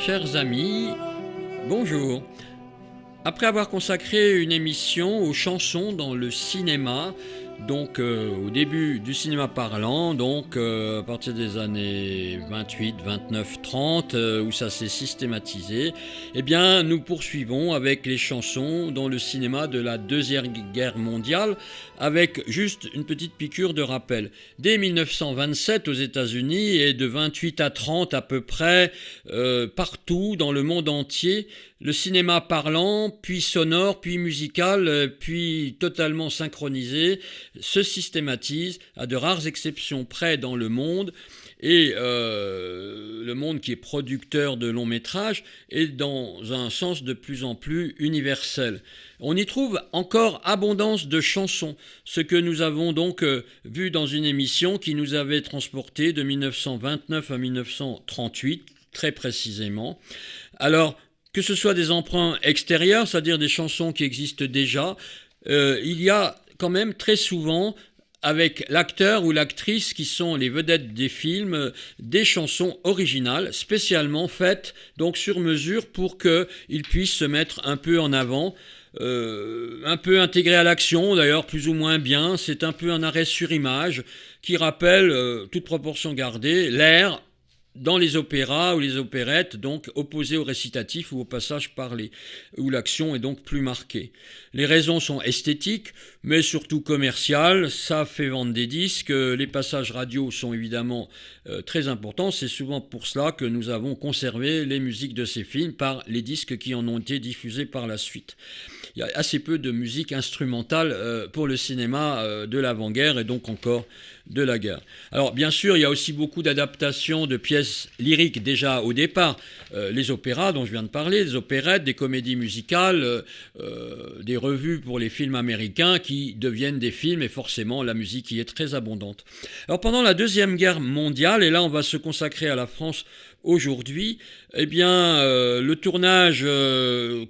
Chers amis, bonjour. Après avoir consacré une émission aux chansons dans le cinéma, donc au début du cinéma parlant, donc à partir des années 28, 29, 30, où ça s'est systématisé, eh bien nous poursuivons avec les chansons dans le cinéma de la Deuxième Guerre mondiale, avec juste une petite piqûre de rappel. Dès 1927 aux États-Unis et de 28 à 30 à peu près, partout dans le monde entier, le cinéma parlant, puis sonore, puis musical, puis totalement synchronisé, se systématise à de rares exceptions près dans le monde. Et le monde qui est producteur de longs métrages est dans un sens de plus en plus universel. On y trouve encore abondance de chansons, ce que nous avons donc vu dans une émission qui nous avait transporté de 1929 à 1938, très précisément. Alors, que ce soit des emprunts extérieurs, c'est-à-dire des chansons qui existent déjà, il y a quand même très souvent, avec l'acteur ou l'actrice qui sont les vedettes des films, des chansons originales, spécialement faites donc sur mesure pour qu'ils puissent se mettre un peu en avant, un peu intégrés à l'action, d'ailleurs plus ou moins bien. C'est un peu un arrêt sur image qui rappelle, toute proportion gardée, l'air dans les opéras ou les opérettes, donc opposés au récitatif ou au passage parlé, où l'action est donc plus marquée. Les raisons sont esthétiques, mais surtout commerciales. Ça fait vendre des disques. Les passages radio sont évidemment très importants. C'est souvent pour cela que nous avons conservé les musiques de ces films par les disques qui en ont été diffusés par la suite. Il y a assez peu de musique instrumentale pour le cinéma de l'avant-guerre et donc encore de la guerre. Alors bien sûr, il y a aussi beaucoup d'adaptations de pièces lyriques déjà au départ. Les opéras dont je viens de parler, des opérettes, des comédies musicales, des revues pour les films américains qui deviennent des films et forcément la musique y est très abondante. Alors pendant la Deuxième Guerre mondiale, et là on va se consacrer à la France aujourd'hui, eh bien le tournage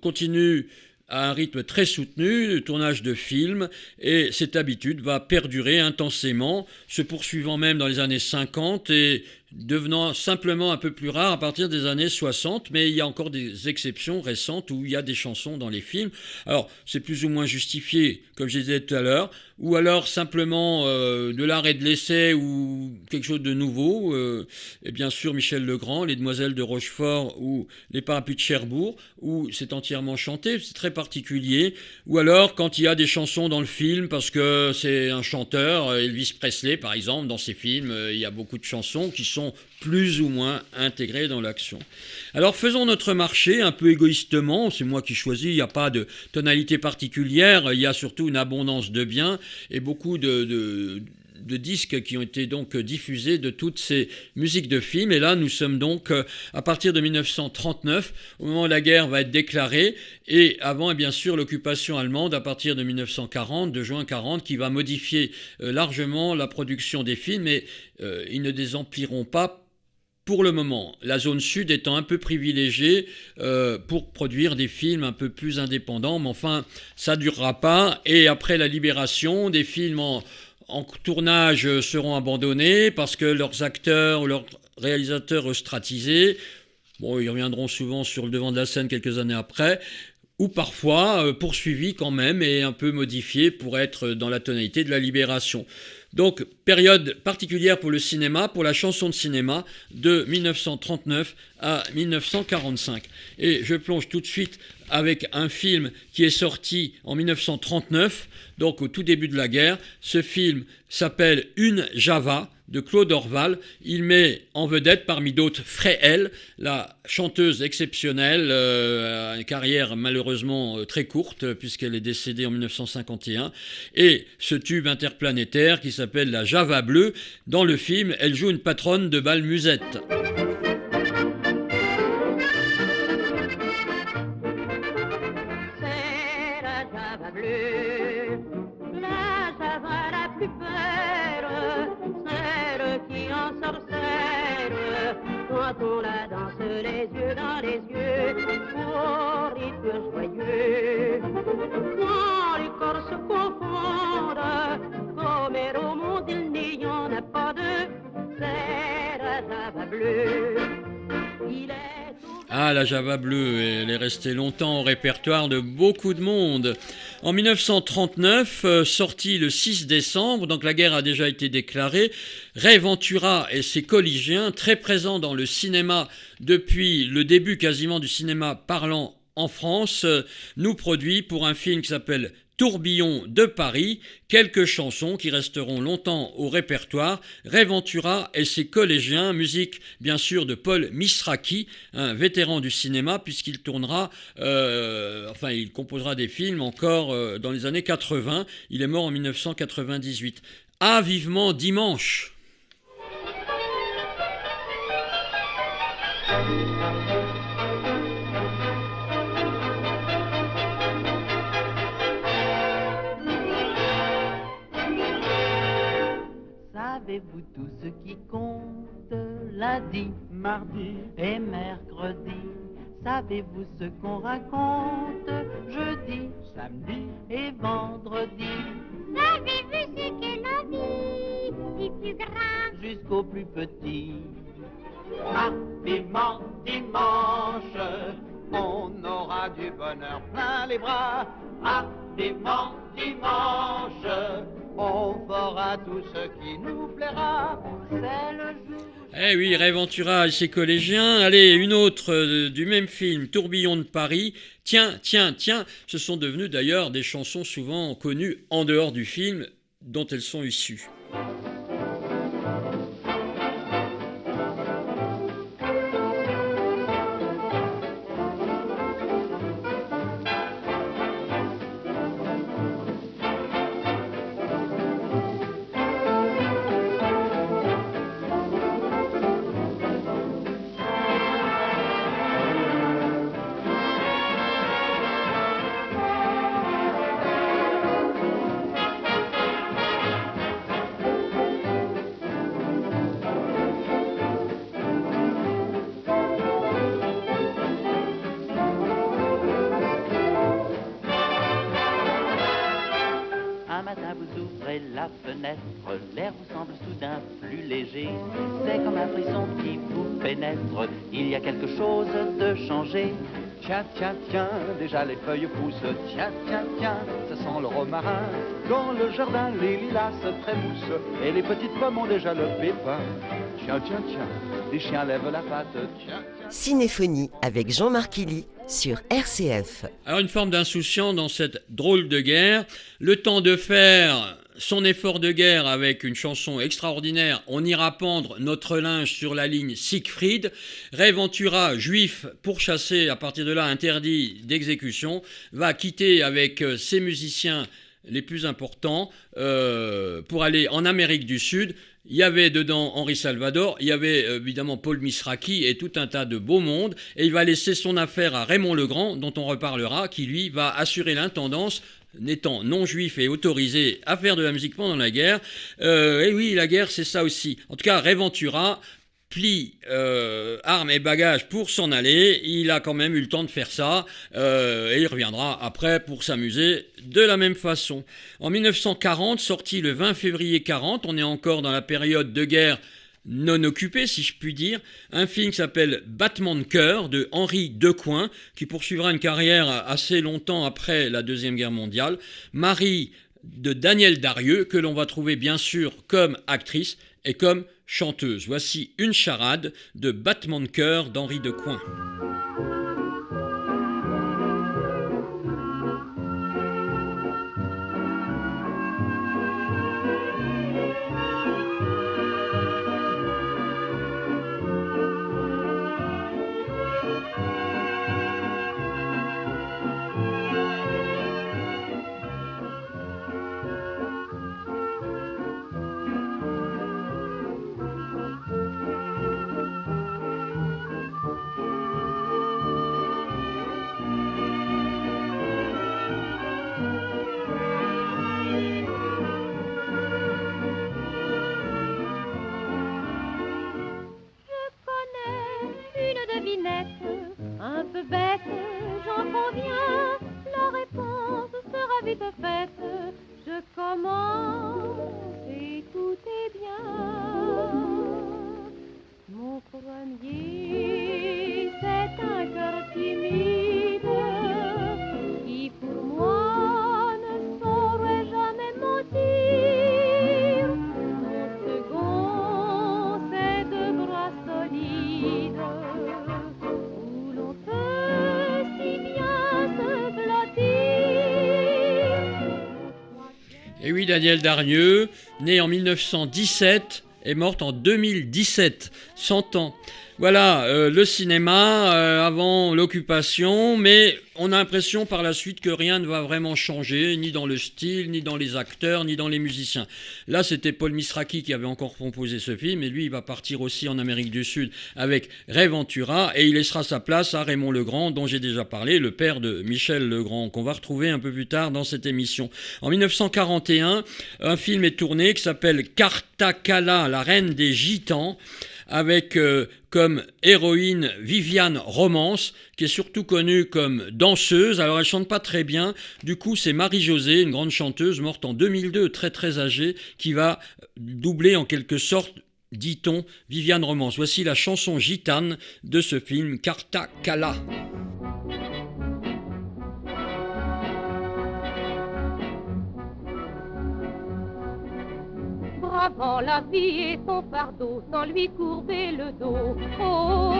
continue à un rythme très soutenu, le tournage de films, et cette habitude va perdurer intensément, se poursuivant même dans les années 50 et devenant simplement un peu plus rare à partir des années 60, mais il y a encore des exceptions récentes où il y a des chansons dans les films. Alors, c'est plus ou moins justifié, comme je disais tout à l'heure, ou alors simplement de l'art et de l'essai ou quelque chose de nouveau. Et bien sûr, Michel Legrand, Les Demoiselles de Rochefort ou Les Parapluies de Cherbourg, où c'est entièrement chanté, c'est très particulier. Ou alors, quand il y a des chansons dans le film, parce que c'est un chanteur, Elvis Presley par exemple, dans ses films, il y a beaucoup de chansons qui sont plus ou moins intégrées dans l'action. Alors faisons notre marché un peu égoïstement, c'est moi qui choisis, il n'y a pas de tonalité particulière, il y a surtout une abondance de biens et beaucoup de disques qui ont été donc diffusés de toutes ces musiques de films. Et là, nous sommes donc à partir de 1939, au moment où la guerre va être déclarée, et avant, et bien sûr, l'occupation allemande à partir de 1940, de juin 40, qui va modifier largement la production des films, et ils ne désempliront pas pour le moment, la zone sud étant un peu privilégiée pour produire des films un peu plus indépendants, mais enfin, ça ne durera pas. Et après la libération, des films en tournage seront abandonnés parce que leurs acteurs ou leurs réalisateurs ostracisés, bon, ils reviendront souvent sur le devant de la scène quelques années après, ou parfois poursuivis quand même et un peu modifiés pour être dans la tonalité de la libération. Donc, période particulière pour le cinéma, pour la chanson de cinéma, de 1939 à 1945. Et je plonge tout de suite avec un film qui est sorti en 1939, donc au tout début de la guerre. Ce film s'appelle Une Java, de Claude Orval. Il met en vedette, parmi d'autres, Fréhel, la chanteuse exceptionnelle, à une carrière malheureusement très courte, puisqu'elle est décédée en 1951, et ce tube interplanétaire qui s'appelle La Java Bleue. Dans le film, elle joue une patronne de bal musette. C'est la Java bleue, la Java la plus belle, celle qui ensorcelle quand on la danse les yeux dans les yeux, au rythme joyeux. Quand les corps se confondent, comme au monde il n'y en a pas deux, c'est la Java bleue. Il est tout Ah, la Java bleue, elle est restée longtemps au répertoire de beaucoup de monde. En 1939, sorti le 6 décembre, donc la guerre a déjà été déclarée, Ray Ventura et ses collégiens, très présents dans le cinéma depuis le début quasiment du cinéma parlant en France, nous produit pour un film qui s'appelle Tourbillon de Paris, quelques chansons qui resteront longtemps au répertoire, Ray Ventura et ses collégiens, musique bien sûr de Paul Misraki, un vétéran du cinéma puisqu'il tournera, il composera des films encore dans les années 80, il est mort en 1998. Ah, vivement dimanche! Savez-vous tout ce qui compte lundi, mardi et mercredi? Savez-vous ce qu'on raconte jeudi, samedi et vendredi? Savez-vous ce qu'est la vie, du plus grand Jusqu'au plus petit. Ah, dimanche, dimanche, on aura du bonheur plein les bras. Ah, dimanche, dimanche, on fera tout ce qui nous plaira. C'est le jour. Eh oui, Ray Ventura et ses collégiens. Allez, une autre du même film, Tourbillon de Paris. Tiens, tiens, tiens, ce sont devenues d'ailleurs des chansons souvent connues en dehors du film dont elles sont issues. Un matin vous ouvrez la fenêtre, l'air vous semble soudain plus léger. C'est comme un frisson qui vous pénètre, il y a quelque chose de changé. Tiens, tiens, tiens, déjà les feuilles poussent. Tiens, tiens, tiens, ça sent le romarin. Dans le jardin, les lilas se trémoussent et les petites pommes ont déjà le pépin. Tiens, tiens, tiens, les chiens lèvent la patte. Tiens, tiens. Cinéphonie avec Jean-Marc Illy sur RCF. Alors une forme d'insouciance dans cette drôle de guerre, le temps de faire son effort de guerre avec une chanson extraordinaire, on ira pendre notre linge sur la ligne Siegfried. Ray Ventura, juif pourchassé, à partir de là interdit d'exécution, va quitter avec ses musiciens les plus importants pour aller en Amérique du Sud. Il y avait dedans Henri Salvador, il y avait évidemment Paul Misraki et tout un tas de beaux mondes. Et il va laisser son affaire à Raymond Legrand, dont on reparlera, qui lui va assurer l'intendance, n'étant non juif et autorisé à faire de la musique pendant la guerre. Et oui, la guerre, c'est ça aussi. En tout cas, Ray Ventura plie armes et bagages pour s'en aller. Il a quand même eu le temps de faire ça et il reviendra après pour s'amuser de la même façon. En 1940, sorti le 20 février 40, on est encore dans la période de guerre non occupée, si je puis dire, un film qui s'appelle Battement de cœur de Henri Decoing, qui poursuivra une carrière assez longtemps après la Deuxième Guerre mondiale. Marie de Danielle Darieux, que l'on va trouver bien sûr comme actrice et comme chanteuse. Voici une charade de Battement de cœur d'Henri Decoing. Un peu bête, j'en conviens, la réponse sera vite faite. Je commence, écoutez bien. Mon premier oui, Danielle Darrieux, née en 1917, est morte en 2017, 100 ans. Voilà, le cinéma avant l'occupation, mais on a l'impression par la suite que rien ne va vraiment changer, ni dans le style, ni dans les acteurs, ni dans les musiciens. Là, c'était Paul Misraki qui avait encore composé ce film, et lui, il va partir aussi en Amérique du Sud avec Ray Ventura, et il laissera sa place à Raymond Legrand, dont j'ai déjà parlé, le père de Michel Legrand, qu'on va retrouver un peu plus tard dans cette émission. En 1941, un film est tourné qui s'appelle Cartacalla, la reine des gitans, avec comme héroïne Viviane Romance, qui est surtout connue comme danseuse. Alors elle chante pas très bien, du coup c'est Marie-Josée, une grande chanteuse morte en 2002, très très âgée, qui va doubler en quelque sorte, dit-on, Viviane Romance. Voici la chanson gitane de ce film, Cartacalla. Avant la vie et son fardeau, sans lui courber le dos. Oh,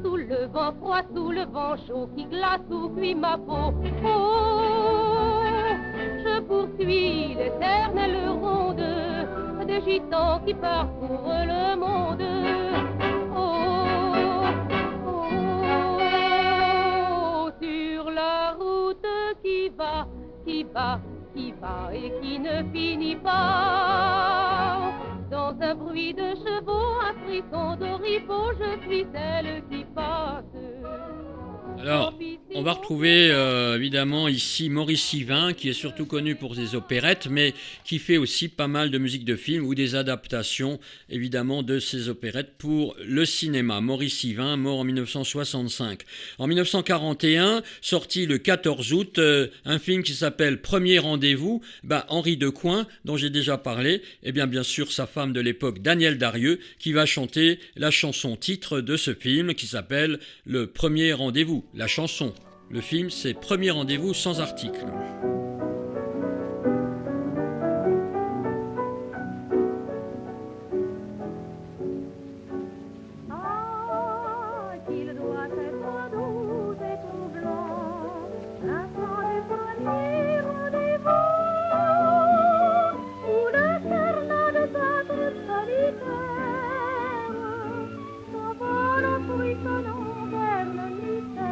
sous le vent froid, sous le vent chaud qui glace ou cuit ma peau. Oh, je poursuis l'éternelle ronde des gitans qui parcourent le monde. Oh, oh, sur la route qui va, qui va, qui va et qui ne finit pas. Dans un bruit de chevaux, un frisson d'oripeau, je suis celle qui passe. Alors, on va retrouver évidemment ici Maurice Sivin, qui est surtout connu pour ses opérettes, mais qui fait aussi pas mal de musique de film ou des adaptations, évidemment, de ses opérettes pour le cinéma. Maurice Sivin, mort en 1965. En 1941, sorti le 14 août, un film qui s'appelle Premier rendez-vous. Henri Decoing, dont j'ai déjà parlé, et bien sûr sa femme de l'époque, Danielle Darrieux, qui va chanter la chanson titre de ce film qui s'appelle Le Premier rendez-vous. La chanson, le film, c'est Premier rendez-vous sans article. Ah, qu'il doit être doux et troublant, l'instant du premier rendez-vous, où le serment de notre solitaire s'envole en frissonnant vers le mystère.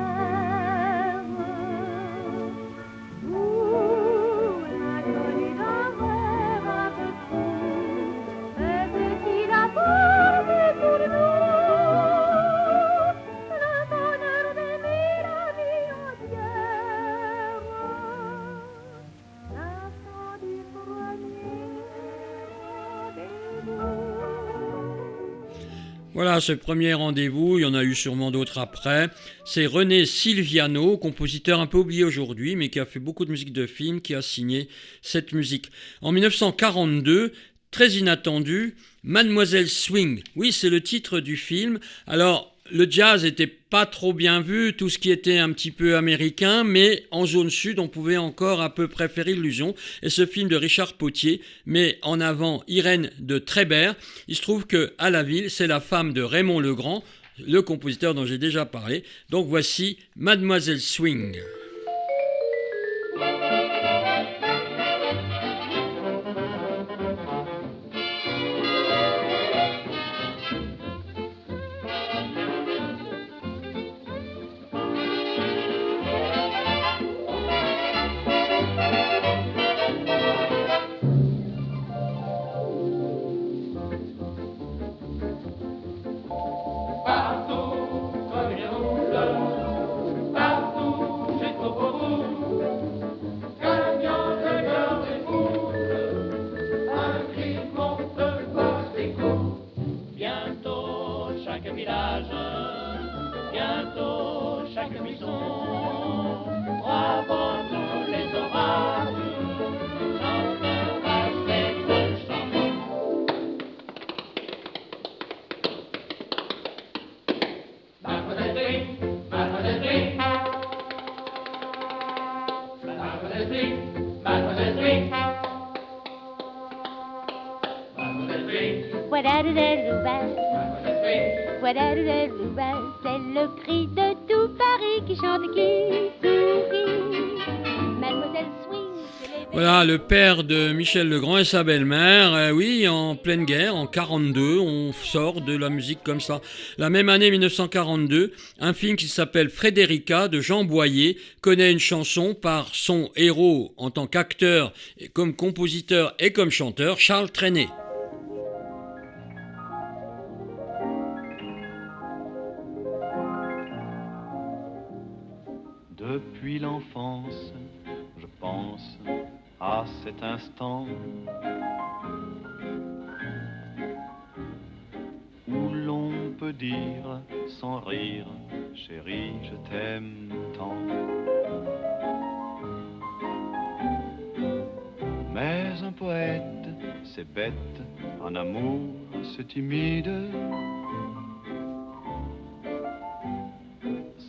Voilà, ce premier rendez-vous, il y en a eu sûrement d'autres après. C'est René Silviano, compositeur un peu oublié aujourd'hui, mais qui a fait beaucoup de musique de film, qui a signé cette musique. En 1942, très inattendu, Mademoiselle Swing. Oui, c'est le titre du film. Alors, le jazz n'était pas trop bien vu, tout ce qui était un petit peu américain, mais en zone sud, on pouvait encore à peu près faire illusion. Et ce film de Richard Potier met en avant Irène de Trébert. Il se trouve qu'à la ville, c'est la femme de Raymond Legrand, le compositeur dont j'ai déjà parlé. Donc voici Mademoiselle Swing. C'est le cri de tout Paris qui chante, qui sourit. Mademoiselle Swing. Voilà, le père de Michel Legrand et sa belle-mère, oui, en pleine guerre, en 42, on sort de la musique comme ça. La même année, 1942, un film qui s'appelle Frédérica de Jean Boyer connaît une chanson par son héros en tant qu'acteur, comme compositeur et comme chanteur, Charles Trenet. Depuis l'enfance, je pense à cet instant où l'on peut dire sans rire, chérie, je t'aime tant. Mais un poète, c'est bête, en amour, c'est timide.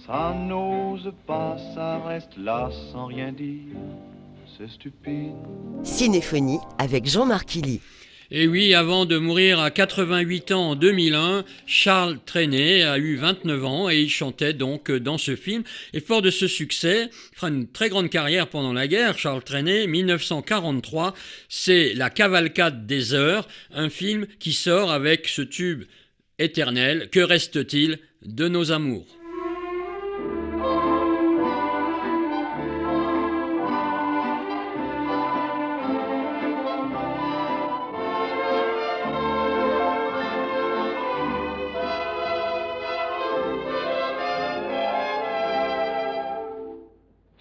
Ça n'ose pas, ça reste là sans rien dire, c'est stupide. Cinéphonie avec Jean-Marc Illy. Et oui, avant de mourir à 88 ans en 2001, Charles Trenet a eu 29 ans et il chantait donc dans ce film. Et fort de ce succès, il fera une très grande carrière pendant la guerre, Charles Trenet. 1943, c'est La Cavalcade des heures, un film qui sort avec ce tube éternel. Que reste-t-il de nos amours ?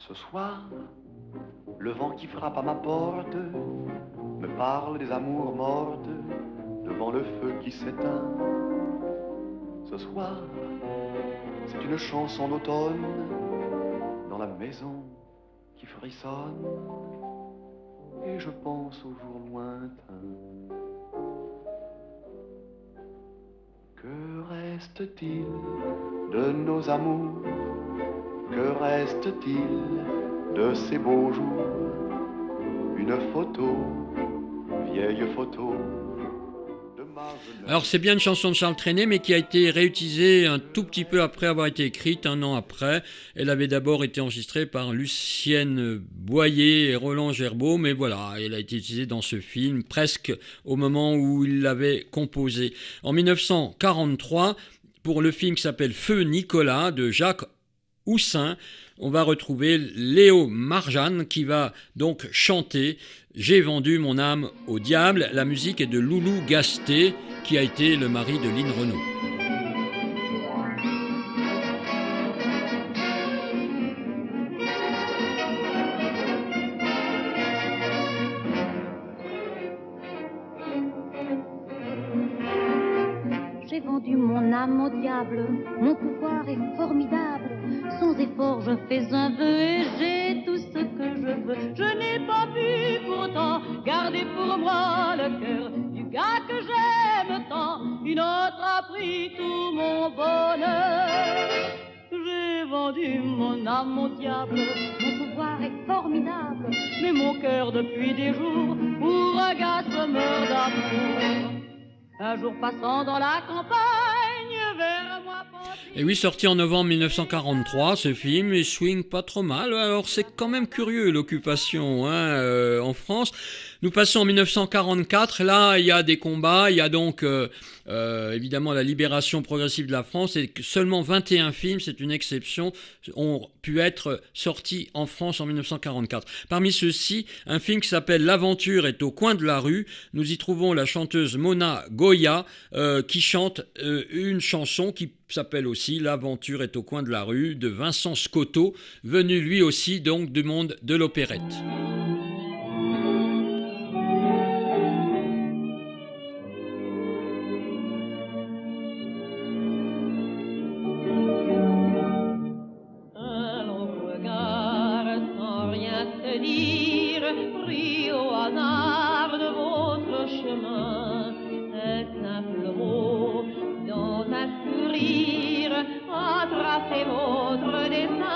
Ce soir, le vent qui frappe à ma porte me parle des amours mortes devant le feu qui s'éteint. Ce soir, c'est une chanson d'automne dans la maison qui frissonne et je pense aux jours lointains. Que reste-t-il de nos amours? Que reste-t-il de ces beaux jours? Une photo, vieille photo de ma jeunesse. Alors c'est bien une chanson de Charles Trenet, mais qui a été réutilisée un tout petit peu après avoir été écrite, un an après. Elle avait d'abord été enregistrée par Lucienne Boyer et Roland Gerbaud, mais voilà, elle a été utilisée dans ce film presque au moment où il l'avait composée. En 1943, pour le film qui s'appelle Feu Nicolas de Jacques Houssin, on va retrouver Léo Marjane qui va donc chanter « J'ai vendu mon âme au diable ». La musique est de Loulou Gasté qui a été le mari de Lynn Renaud. J'ai vendu mon âme au diable, mon pouvoir est formidable. Sans effort je fais un vœu et j'ai tout ce que je veux. Je n'ai pas pu pourtant garder pour moi le cœur du gars que j'aime tant. Une autre a pris tout mon bonheur. J'ai vendu mon âme au diable, mon pouvoir est formidable. Mais mon cœur depuis des jours pour un gars se meurt d'amour. Un jour passant dans la campagne, vers moi pensif. Et oui, sorti en novembre 1943, ce film, il swing pas trop mal. Alors c'est quand même curieux l'occupation en France. Nous passons en 1944, là il y a des combats, il y a donc évidemment la libération progressive de la France et seulement 21 films, c'est une exception, ont pu être sortis en France en 1944. Parmi ceux-ci, un film qui s'appelle L'aventure est au coin de la rue. Nous y trouvons la chanteuse Mona Goya qui chante une chanson qui s'appelle aussi L'aventure est au coin de la rue de Vincent Scotto, venu lui aussi donc du monde de l'opérette. Pris au hasard de votre chemin, un simple mot dans un sourire a tracé votre destin.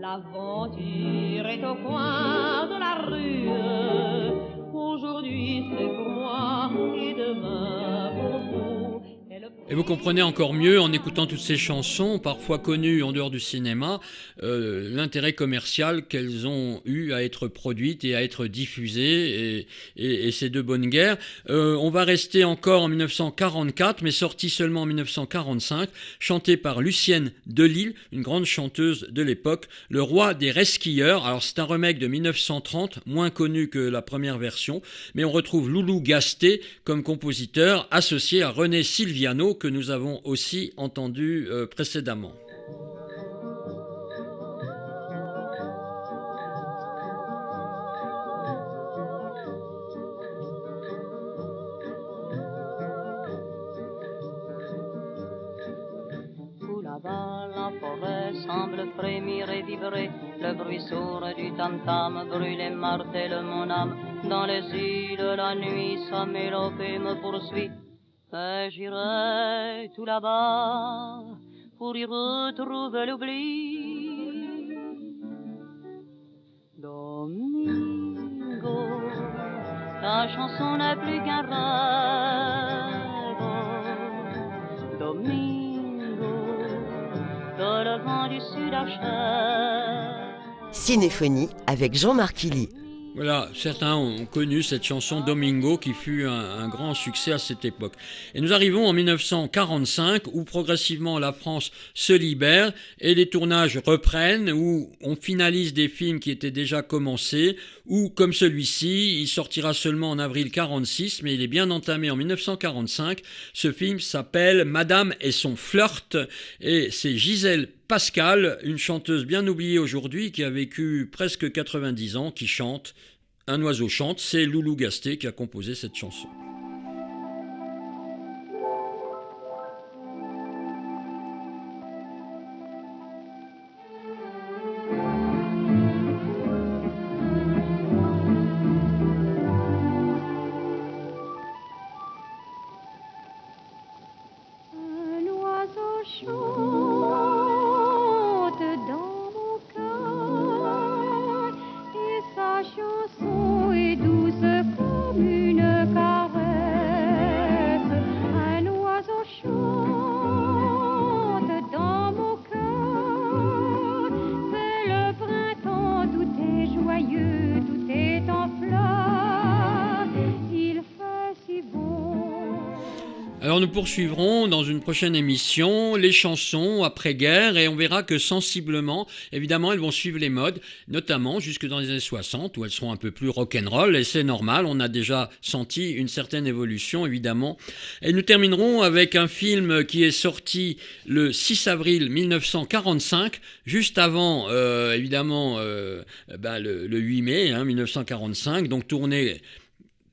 L'aventure est au coin de la rue. Aujourd'hui c'est pour moi et demain pour vous. Et le Et vous comprenez encore mieux en écoutant toutes ces chansons, parfois connues en dehors du cinéma, l'intérêt commercial qu'elles ont eu à être produites et à être diffusées, et c'est de bonne guerre. On va rester encore en 1944, mais sorti seulement en 1945, chanté par Lucienne Delille, une grande chanteuse de l'époque, Le Roi des Resquilleurs. Alors c'est un remake de 1930, moins connu que la première version, mais on retrouve Loulou Gasté comme compositeur, associé à René Silviano, que nous avons aussi entendu précédemment. Tout là-bas, la forêt semble frémir et vibrer. Le bruit sourd du tam-tam brûle et martèle mon âme. Dans les îles, la nuit, sa mélopée me poursuit. Mais j'irai tout là-bas pour y retrouver l'oubli. Domingo, ta chanson n'est plus qu'un rêve. Domingo, que le vent du sud achève. Cinéphonie avec Jean-Marc Illy. Voilà, certains ont connu cette chanson Domingo qui fut un grand succès à cette époque. Et nous arrivons en 1945 où progressivement la France se libère et les tournages reprennent, où on finalise des films qui étaient déjà commencés, ou comme celui-ci, il sortira seulement en avril 46, mais il est bien entamé en 1945. Ce film s'appelle Madame et son flirt, et c'est Gisèle Pascal, une chanteuse bien oubliée aujourd'hui qui a vécu presque 90 ans, qui chante. Un oiseau chante, c'est Loulou Gasté qui a composé cette chanson. Un oiseau chante dans mon cœur et sa chanson est douce comme une caresse. Un oiseau chante dans mon cœur, c'est le printemps, tout est joyeux, tout est en fleurs, il fait si beau. Alors nous poursuivrons dans une prochaine émission les chansons après-guerre et on verra que sensiblement, évidemment, elles vont suivre les modes, notamment jusque dans les années 60 où elles seront un peu plus rock'n'roll et c'est normal, on a déjà senti une certaine évolution évidemment. Et nous terminerons avec un film qui est sorti le 6 avril 1945, juste avant évidemment le 8 mai 1945, donc tourné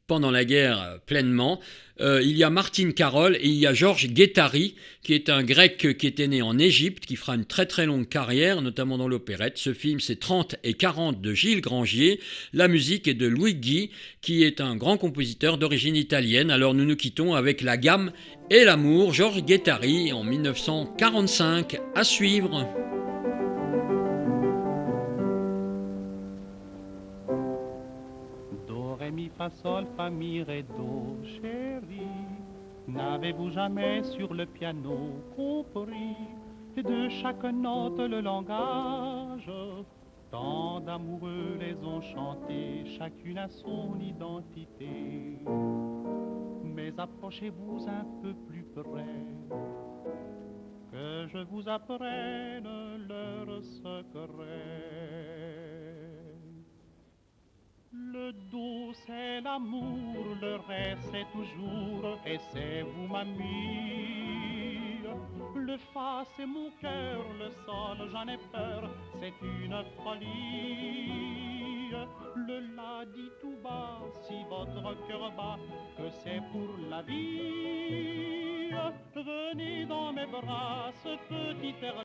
pendant la guerre pleinement. Il y a Martine Carol et il y a Georges Guettari, qui est un grec qui était né en Égypte, qui fera une très très longue carrière, notamment dans l'opérette. Ce film, c'est 30 et 40 de Gilles Grangier. La musique est de Luigi, qui est un grand compositeur d'origine italienne. Alors nous nous quittons avec La gamme et l'amour, Georges Guettari en 1945. À suivre. Mi, fa, sol, fa, mi, ré, do, chérie. N'avez-vous jamais sur le piano compris de chaque note le langage? Tant d'amoureux les ont chantés, chacune a son identité. Mais approchez-vous un peu plus près, que je vous apprenne leur secret. Le do c'est l'amour, le ré c'est toujours, et c'est vous mamie. Le fa c'est mon cœur, le sol j'en ai peur, c'est une folie. Le la dit tout bas, si votre cœur bat, que c'est pour la vie. Venez dans mes bras, ce petit air